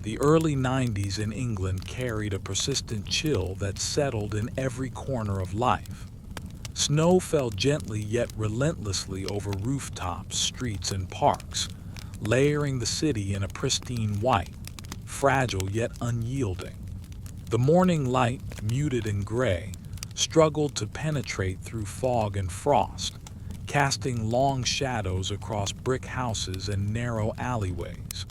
The early 90s in England carried a persistent chill that settled in every corner of life. Snow fell gently yet relentlessly over rooftops, streets, and parks, layering the city in a pristine white, fragile yet unyielding. The morning light, muted and gray, struggled to penetrate through fog and frost, casting long shadows across brick houses and narrow alleyways.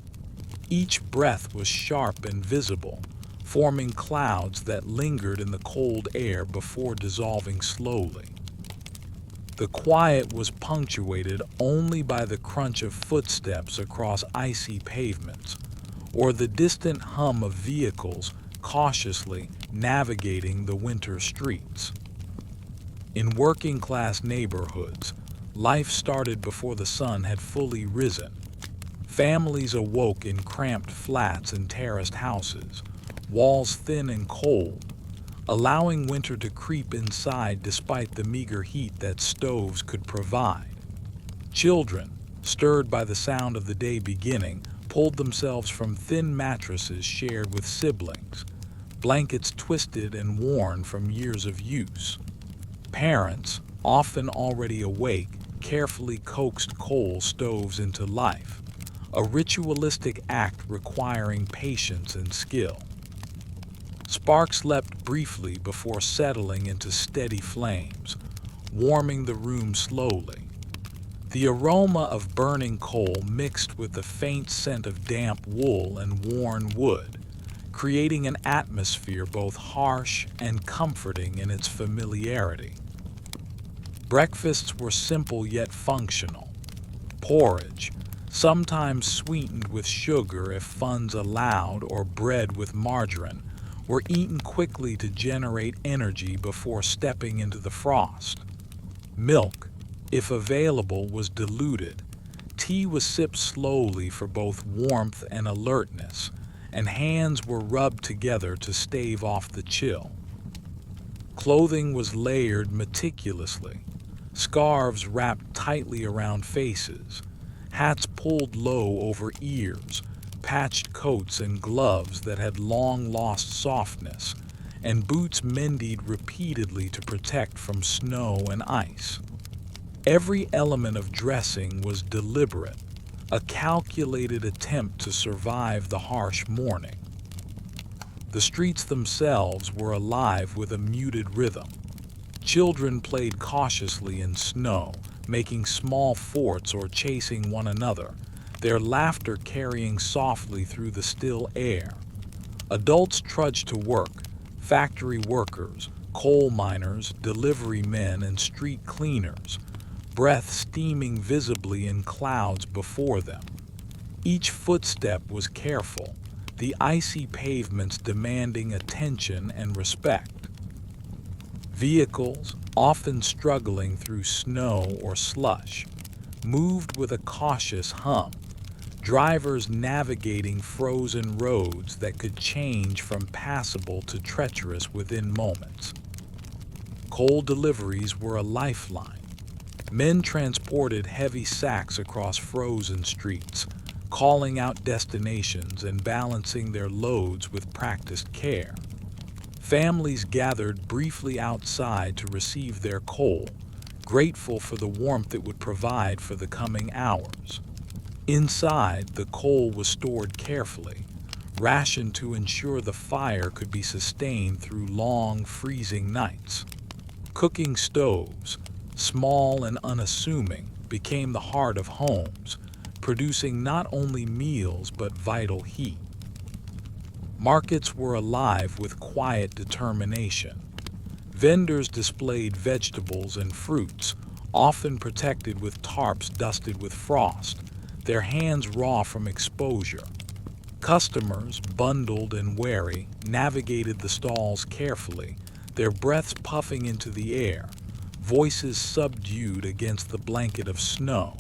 Each breath was sharp and visible, forming clouds that lingered in the cold air before dissolving slowly. The quiet was punctuated only by the crunch of footsteps across icy pavements, or the distant hum of vehicles cautiously navigating the winter streets. In working-class neighborhoods, life started before the sun had fully risen. Families awoke in cramped flats and terraced houses, walls thin and cold, allowing winter to creep inside despite the meager heat that stoves could provide. Children, stirred by the sound of the day beginning, pulled themselves from thin mattresses shared with siblings, blankets twisted and worn from years of use. Parents, often already awake, carefully coaxed coal stoves into life, a ritualistic act requiring patience and skill. Sparks leapt briefly before settling into steady flames, warming the room slowly. The aroma of burning coal mixed with the faint scent of damp wool and worn wood, creating an atmosphere both harsh and comforting in its familiarity. Breakfasts were simple yet functional. Porridge, sometimes sweetened with sugar if funds allowed, or bread with margarine, were eaten quickly to generate energy before stepping into the frost. Milk, if available, was diluted. Tea was sipped slowly for both warmth and alertness, and hands were rubbed together to stave off the chill. Clothing was layered meticulously, scarves wrapped tightly around faces, hats pulled low over ears, patched coats and gloves that had long lost softness, and boots mended repeatedly to protect from snow and ice. Every element of dressing was deliberate, a calculated attempt to survive the harsh morning. The streets themselves were alive with a muted rhythm. Children played cautiously in snow, making small forts or chasing one another, their laughter carrying softly through the still air. Adults trudged to work, factory workers, coal miners, delivery men, and street cleaners, breath steaming visibly in clouds before them. Each footstep was careful, the icy pavements demanding attention and respect. Vehicles, often struggling through snow or slush, moved with a cautious hum, drivers navigating frozen roads that could change from passable to treacherous within moments. Coal deliveries were a lifeline. Men transported heavy sacks across frozen streets, calling out destinations and balancing their loads with practiced care. Families gathered briefly outside to receive their coal, grateful for the warmth it would provide for the coming hours. Inside, the coal was stored carefully, rationed to ensure the fire could be sustained through long, freezing nights. Cooking stoves, small and unassuming, became the heart of homes, producing not only meals but vital heat. Markets were alive with quiet determination. Vendors displayed vegetables and fruits, often protected with tarps dusted with frost, their hands raw from exposure. Customers, bundled and wary, navigated the stalls carefully, their breaths puffing into the air, voices subdued against the blanket of snow.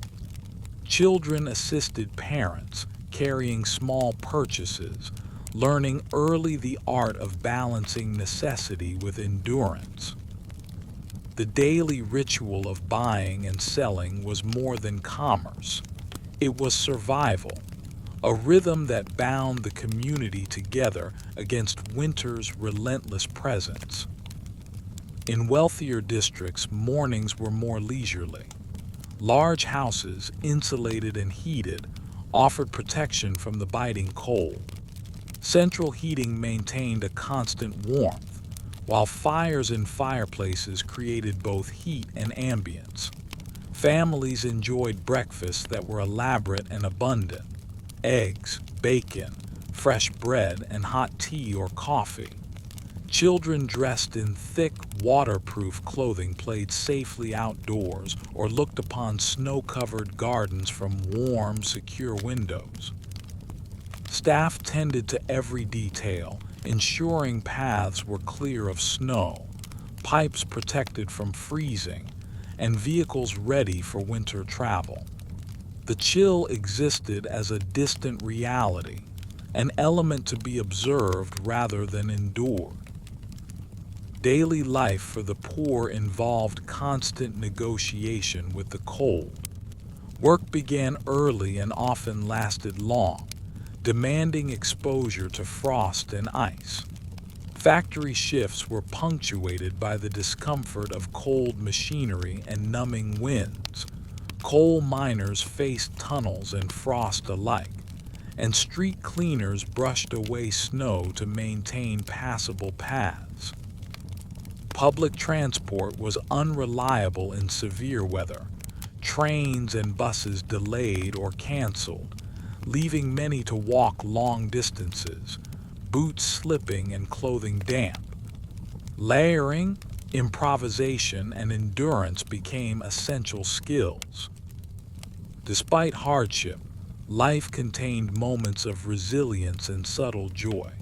Children assisted parents, carrying small purchases, learning early the art of balancing necessity with endurance. The daily ritual of buying and selling was more than commerce. It was survival, a rhythm that bound the community together against winter's relentless presence. In wealthier districts, mornings were more leisurely. Large houses, insulated and heated, offered protection from the biting cold. Central heating maintained a constant warmth, while fires in fireplaces created both heat and ambience. Families enjoyed breakfasts that were elaborate and abundant: eggs, bacon, fresh bread, and hot tea or coffee. Children dressed in thick, waterproof clothing played safely outdoors or looked upon snow-covered gardens from warm, secure windows. Staff tended to every detail, ensuring paths were clear of snow, pipes protected from freezing, and vehicles ready for winter travel. The chill existed as a distant reality, an element to be observed rather than endured. Daily life for the poor involved constant negotiation with the cold. Work began early and often lasted long, demanding exposure to frost and ice. Factory shifts were punctuated by the discomfort of cold machinery and numbing winds. Coal miners faced tunnels and frost alike, and street cleaners brushed away snow to maintain passable paths. Public transport was unreliable in severe weather. Trains and buses delayed or canceled, leaving many to walk long distances, boots slipping and clothing damp. Layering, improvisation, and endurance became essential skills. Despite hardship, life contained moments of resilience and subtle joy.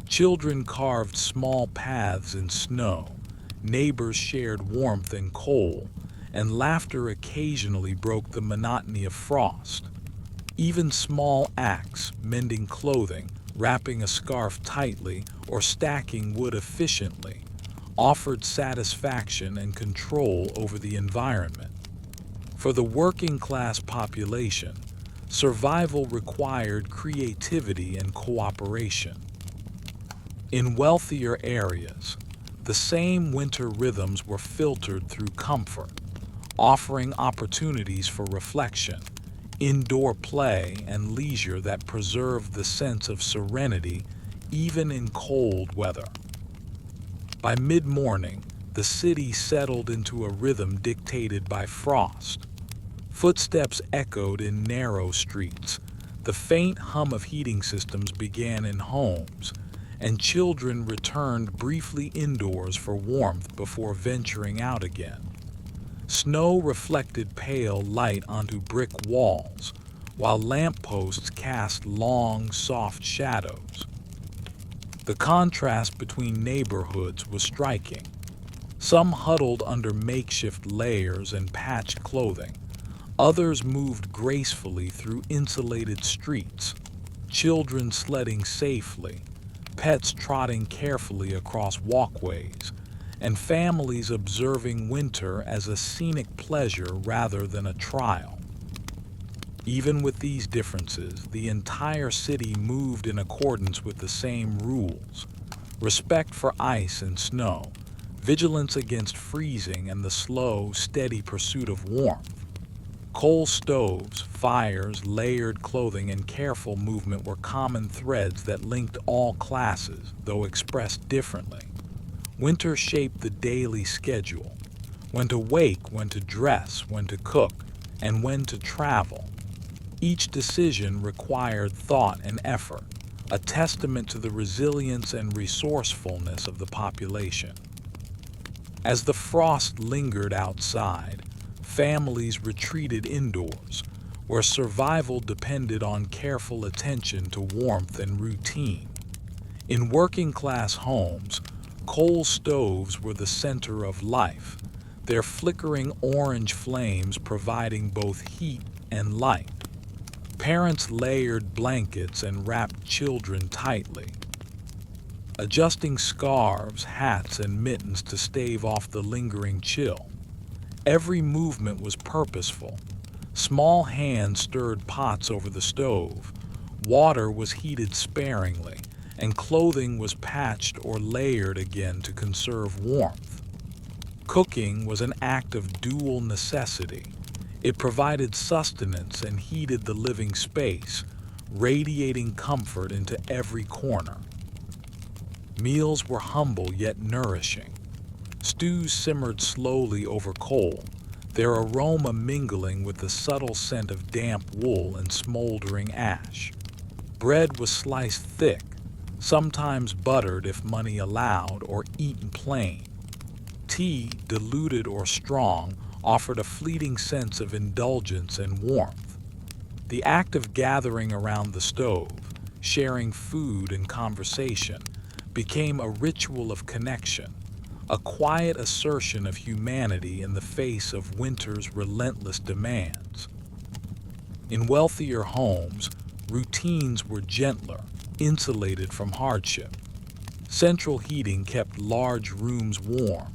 Children carved small paths in snow, neighbors shared warmth in coal, and laughter occasionally broke the monotony of frost. Even small acts, mending clothing, wrapping a scarf tightly, or stacking wood efficiently, offered satisfaction and control over the environment. For the working class population, survival required creativity and cooperation. In wealthier areas, the same winter rhythms were filtered through comfort, offering opportunities for reflection, indoor play, and leisure that preserved the sense of serenity even in cold weather. By mid-morning, the city settled into a rhythm dictated by frost. Footsteps echoed in narrow streets, the faint hum of heating systems began in homes, and children returned briefly indoors for warmth before venturing out again. Snow reflected pale light onto brick walls, while lampposts cast long, soft shadows. The contrast between neighborhoods was striking. Some huddled under makeshift layers and patched clothing. Others moved gracefully through insulated streets, children sledding safely, pets trotting carefully across walkways, and families observing winter as a scenic pleasure rather than a trial. Even with these differences, the entire city moved in accordance with the same rules: respect for ice and snow, vigilance against freezing, and the slow, steady pursuit of warmth. Coal stoves, fires, layered clothing, and careful movement were common threads that linked all classes, though expressed differently. Winter shaped the daily schedule: when to wake, when to dress, when to cook, and when to travel. Each decision required thought and effort, a testament to the resilience and resourcefulness of the population. As the frost lingered outside, families retreated indoors, where survival depended on careful attention to warmth and routine. In working-class homes, coal stoves were the center of life, their flickering orange flames providing both heat and light. Parents layered blankets and wrapped children tightly, adjusting scarves, hats, and mittens to stave off the lingering chill. Every movement was purposeful. Small hands stirred pots over the stove, Water was heated sparingly, and clothing was patched or layered again to conserve warmth. Cooking was an act of dual necessity. It provided sustenance and heated the living space, radiating comfort into every corner. Meals were humble yet nourishing. Stews simmered slowly over coal, their aroma mingling with the subtle scent of damp wool and smoldering ash. Bread was sliced thick, sometimes buttered if money allowed, or eaten plain. Tea, diluted or strong, offered a fleeting sense of indulgence and warmth. The act of gathering around the stove, sharing food and conversation, became a ritual of connection, a quiet assertion of humanity in the face of winter's relentless demands. In wealthier homes, routines were gentler, insulated from hardship. Central heating kept large rooms warm.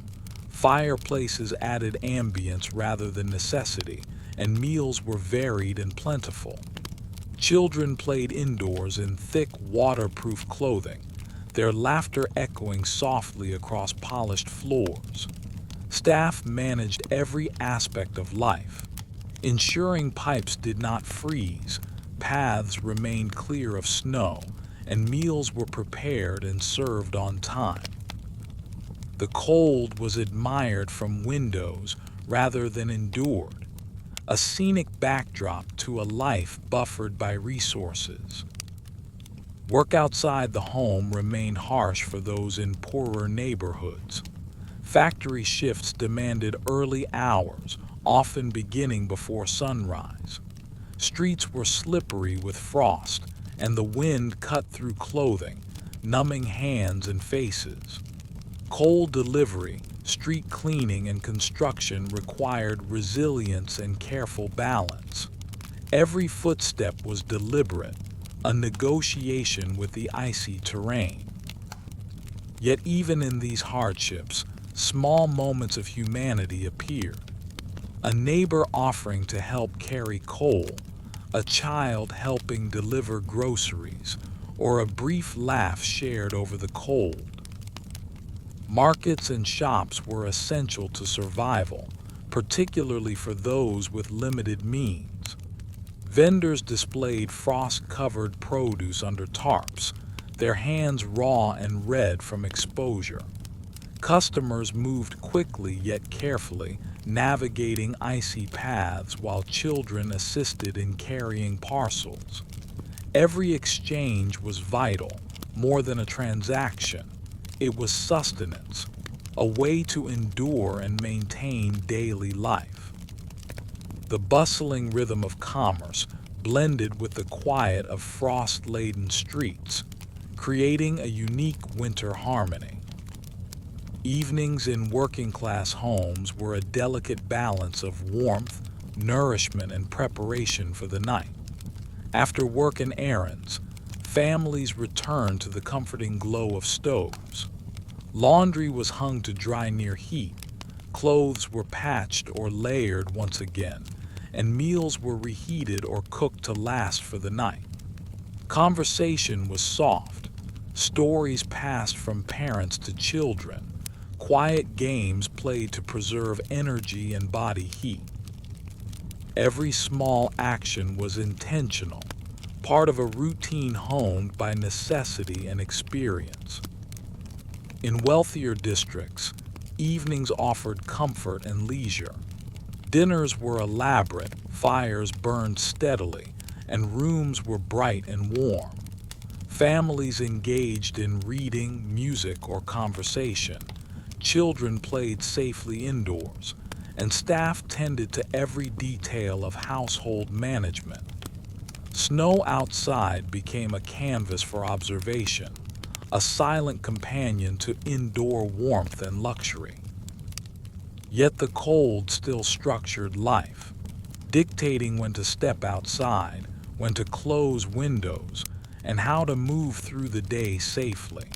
Fireplaces added ambience rather than necessity, and meals were varied and plentiful. Children played indoors in thick, waterproof clothing, their laughter echoing softly across polished floors. Staff managed every aspect of life, ensuring pipes did not freeze, paths remained clear of snow, and meals were prepared and served on time. The cold was admired from windows rather than endured, a scenic backdrop to a life buffered by resources. Work outside the home remained harsh for those in poorer neighborhoods. Factory shifts demanded early hours, often beginning before sunrise. Streets were slippery with frost, and the wind cut through clothing, numbing hands and faces. Coal delivery, street cleaning, and construction required resilience and careful balance. Every footstep was deliberate, a negotiation with the icy terrain. Yet even in these hardships, small moments of humanity appeared. A neighbor offering to help carry coal, a child helping deliver groceries, or a brief laugh shared over the cold. Markets and shops were essential to survival, particularly for those with limited means. Vendors displayed frost-covered produce under tarps, their hands raw and red from exposure. Customers moved quickly yet carefully, navigating icy paths while children assisted in carrying parcels. Every exchange was vital, more than a transaction. It was sustenance, a way to endure and maintain daily life. The bustling rhythm of commerce blended with the quiet of frost-laden streets, creating a unique winter harmony. Evenings in working-class homes were a delicate balance of warmth, nourishment, and preparation for the night. After work and errands, families returned to the comforting glow of stoves. Laundry was hung to dry near heat, clothes were patched or layered once again, and meals were reheated or cooked to last for the night. Conversation was soft, stories passed from parents to children, quiet games played to preserve energy and body heat. Every small action was intentional, part of a routine honed by necessity and experience. In wealthier districts, evenings offered comfort and leisure. Dinners were elaborate, fires burned steadily, and rooms were bright and warm. Families engaged in reading, music, or conversation. Children played safely indoors, and staff tended to every detail of household management. Snow outside became a canvas for observation, a silent companion to indoor warmth and luxury. Yet the cold still structured life, dictating when to step outside, when to close windows, and how to move through the day safely.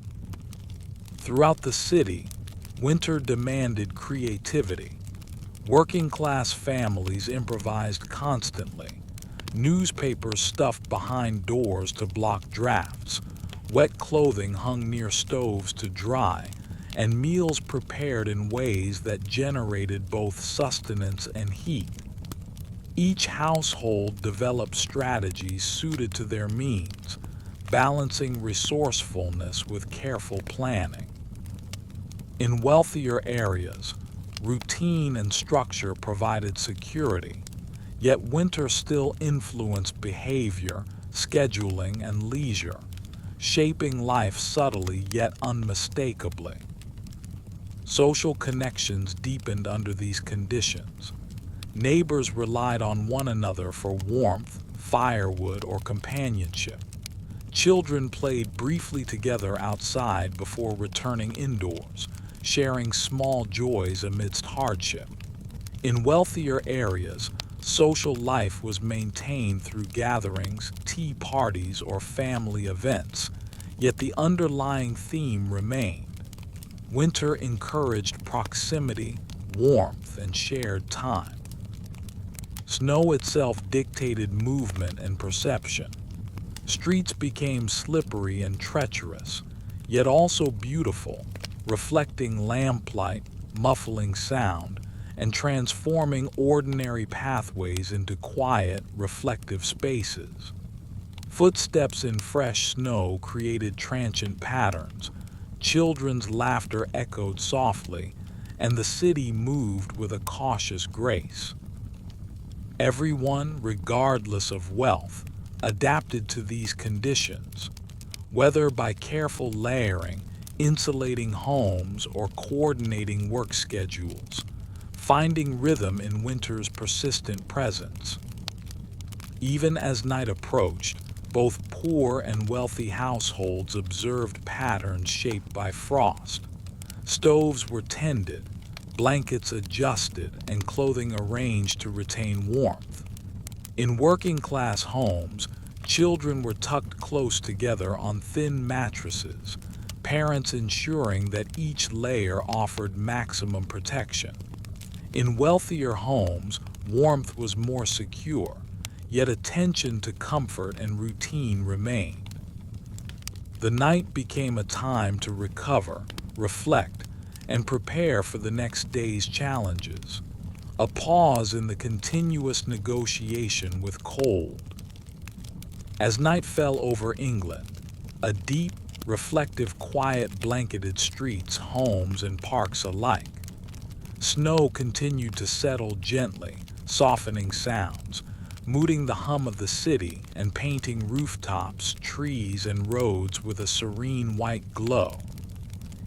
Throughout the city, winter demanded creativity. Working-class families improvised constantly, newspapers stuffed behind doors to block drafts, wet clothing hung near stoves to dry, and meals prepared in ways that generated both sustenance and heat. Each household developed strategies suited to their means, balancing resourcefulness with careful planning. In wealthier areas, routine and structure provided security, yet winter still influenced behavior, scheduling, and leisure, shaping life subtly yet unmistakably. Social connections deepened under these conditions. Neighbors relied on one another for warmth, firewood, or companionship. Children played briefly together outside before returning indoors, sharing small joys amidst hardship. In wealthier areas, social life was maintained through gatherings, tea parties, or family events, yet the underlying theme remained. Winter encouraged proximity, warmth, and shared time. Snow itself dictated movement and perception. Streets became slippery and treacherous, yet also beautiful, reflecting lamplight, muffling sound, and transforming ordinary pathways into quiet, reflective spaces. Footsteps in fresh snow created transient patterns, children's laughter echoed softly, and the city moved with a cautious grace. Everyone, regardless of wealth, adapted to these conditions, whether by careful layering, insulating homes, or coordinating work schedules, finding rhythm in winter's persistent presence. Even as night approached, both poor and wealthy households observed patterns shaped by frost. Stoves were tended, blankets adjusted, and clothing arranged to retain warmth. In working-class homes, children were tucked close together on thin mattresses, parents ensuring that each layer offered maximum protection. In wealthier homes, warmth was more secure, yet attention to comfort and routine remained. The night became a time to recover, reflect, and prepare for the next day's challenges, a pause in the continuous negotiation with cold. As night fell over England, a deep, reflective quiet blanketed streets, homes, and parks alike. Snow continued to settle gently, softening sounds, muting the hum of the city and painting rooftops, trees, and roads with a serene white glow.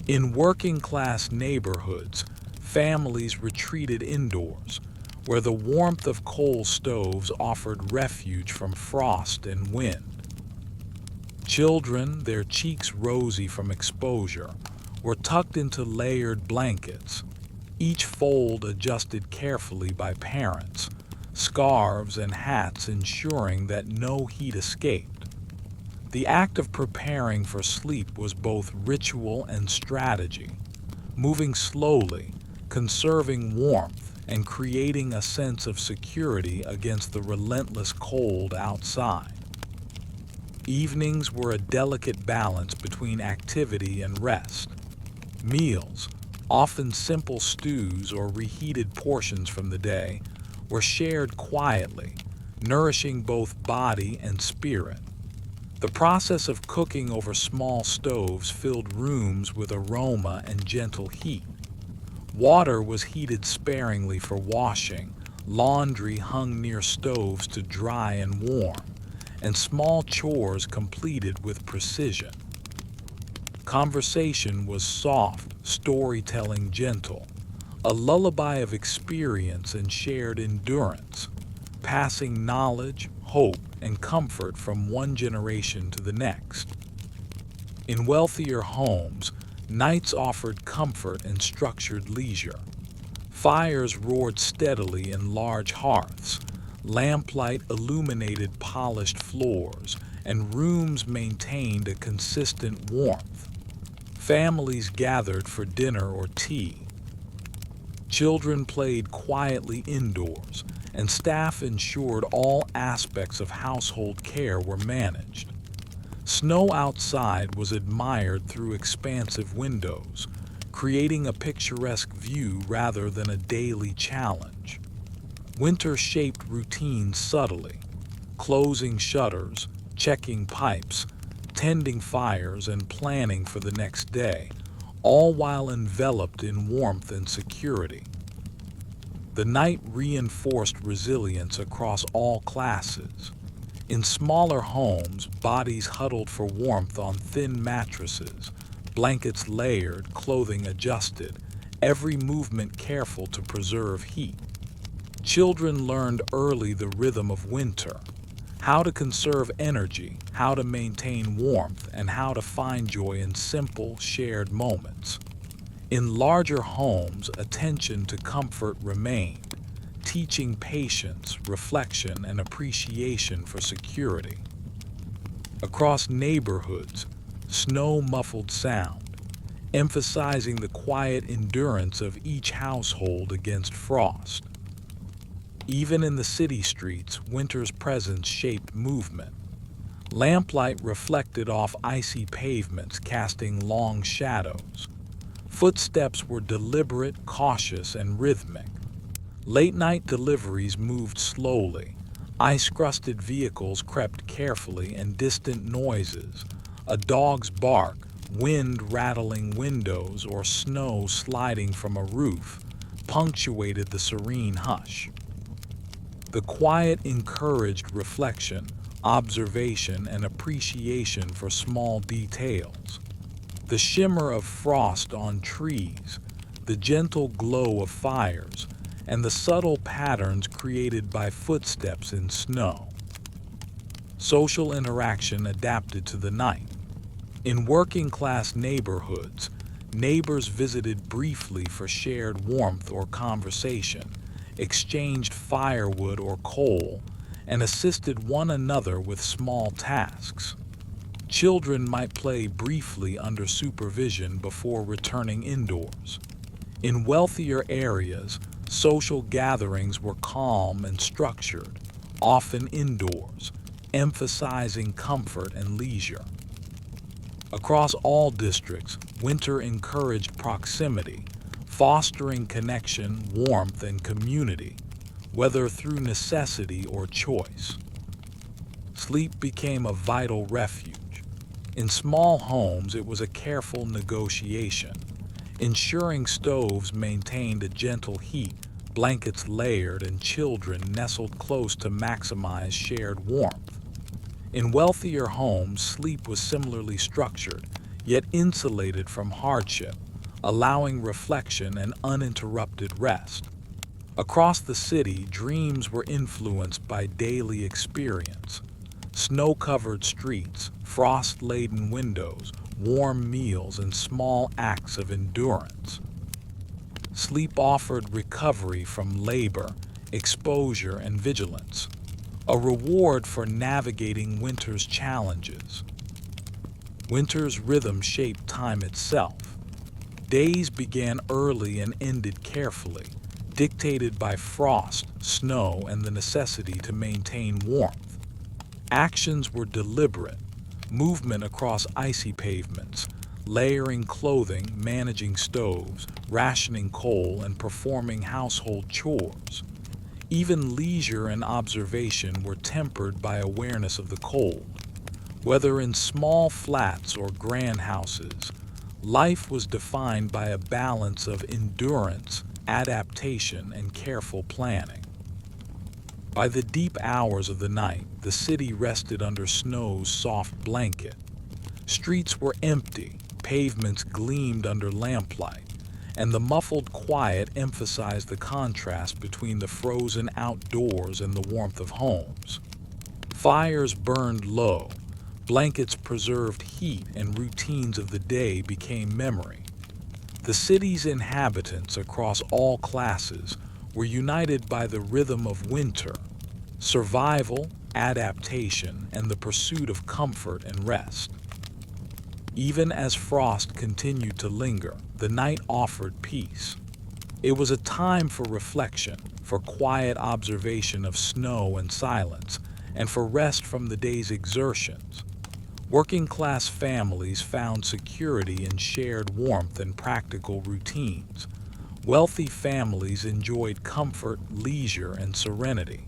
In working-class neighborhoods, families retreated indoors, where the warmth of coal stoves offered refuge from frost and wind. Children, their cheeks rosy from exposure, were tucked into layered blankets, each fold adjusted carefully by parents, scarves and hats ensuring that no heat escaped. The act of preparing for sleep was both ritual and strategy, moving slowly, conserving warmth, and creating a sense of security against the relentless cold outside. Evenings were a delicate balance between activity and rest. Meals, often simple stews or reheated portions from the day, were shared quietly, nourishing both body and spirit. The process of cooking over small stoves filled rooms with aroma and gentle heat. Water was heated sparingly for washing, laundry hung near stoves to dry and warm, and small chores completed with precision. Conversation was soft, storytelling gentle, a lullaby of experience and shared endurance, passing knowledge, hope, and comfort from one generation to the next. In wealthier homes, nights offered comfort and structured leisure. Fires roared steadily in large hearths, lamplight illuminated polished floors, and rooms maintained a consistent warmth. Families gathered for dinner or tea. Children played quietly indoors, and staff ensured all aspects of household care were managed. Snow outside was admired through expansive windows, creating a picturesque view rather than a daily challenge. Winter shaped routines subtly, closing shutters, checking pipes, tending fires, and planning for the next day, all while enveloped in warmth and security. The night reinforced resilience across all classes. In smaller homes, bodies huddled for warmth on thin mattresses, blankets layered, clothing adjusted, every movement careful to preserve heat. Children learned early the rhythm of winter, how to conserve energy, how to maintain warmth, and how to find joy in simple, shared moments. In larger homes, attention to comfort remained, teaching patience, reflection, and appreciation for security. Across neighborhoods, snow muffled sound, emphasizing the quiet endurance of each household against frost. Even in the city streets, winter's presence shaped movement. Lamplight reflected off icy pavements, casting long shadows. Footsteps were deliberate, cautious, and rhythmic. Late-night deliveries moved slowly. Ice-crusted vehicles crept carefully, and distant noises, a dog's bark, wind rattling windows, or snow sliding from a roof, punctuated the serene hush. The quiet encouraged reflection, observation, and appreciation for small details. The shimmer of frost on trees, the gentle glow of fires, and the subtle patterns created by footsteps in snow. Social interaction adapted to the night. In working-class neighborhoods, neighbors visited briefly for shared warmth or conversation, exchanged firewood or coal, and assisted one another with small tasks. Children might play briefly under supervision before returning indoors. In wealthier areas, social gatherings were calm and structured, often indoors, emphasizing comfort and leisure. Across all districts, winter encouraged proximity, fostering connection, warmth, and community, whether through necessity or choice. Sleep became a vital refuge. In small homes, it was a careful negotiation, ensuring stoves maintained a gentle heat, blankets layered, and children nestled close to maximize shared warmth. In wealthier homes, sleep was similarly structured, yet insulated from hardship, allowing reflection and uninterrupted rest. Across the city, dreams were influenced by daily experience. Snow-covered streets, frost-laden windows, warm meals, and small acts of endurance. Sleep offered recovery from labor, exposure, and vigilance, a reward for navigating winter's challenges. Winter's rhythm shaped time itself. Days began early and ended carefully, dictated by frost, snow, and the necessity to maintain warmth. Actions were deliberate, movement across icy pavements, layering clothing, managing stoves, rationing coal, and performing household chores. Even leisure and observation were tempered by awareness of the cold. Whether in small flats or grand houses, life was defined by a balance of endurance, adaptation, and careful planning. By the deep hours of the night, the city rested under snow's soft blanket. Streets were empty, pavements gleamed under lamplight, and the muffled quiet emphasized the contrast between the frozen outdoors and the warmth of homes. Fires burned low, blankets preserved heat, and routines of the day became memory. The city's inhabitants across all classes were united by the rhythm of winter, survival, adaptation, and the pursuit of comfort and rest. Even as frost continued to linger, the night offered peace. It was a time for reflection, for quiet observation of snow and silence, and for rest from the day's exertions. Working-class families found security in shared warmth and practical routines. Wealthy families enjoyed comfort, leisure, and serenity.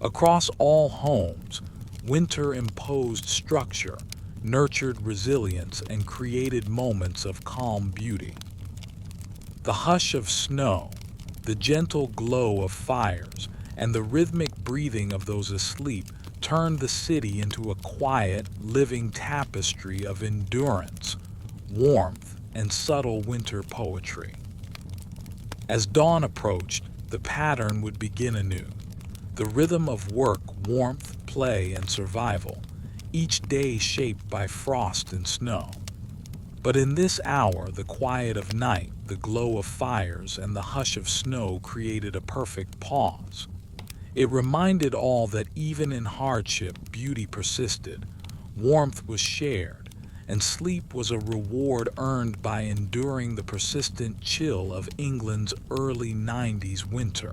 Across all homes, winter imposed structure, nurtured resilience, and created moments of calm beauty. The hush of snow, the gentle glow of fires, and the rhythmic breathing of those asleep turned the city into a quiet, living tapestry of endurance, warmth, and subtle winter poetry. As dawn approached, the pattern would begin anew. The rhythm of work, warmth, play, and survival, each day shaped by frost and snow. But in this hour, the quiet of night, the glow of fires, and the hush of snow created a perfect pause. It reminded all that even in hardship, beauty persisted, warmth was shared, and sleep was a reward earned by enduring the persistent chill of England's early 90s winter.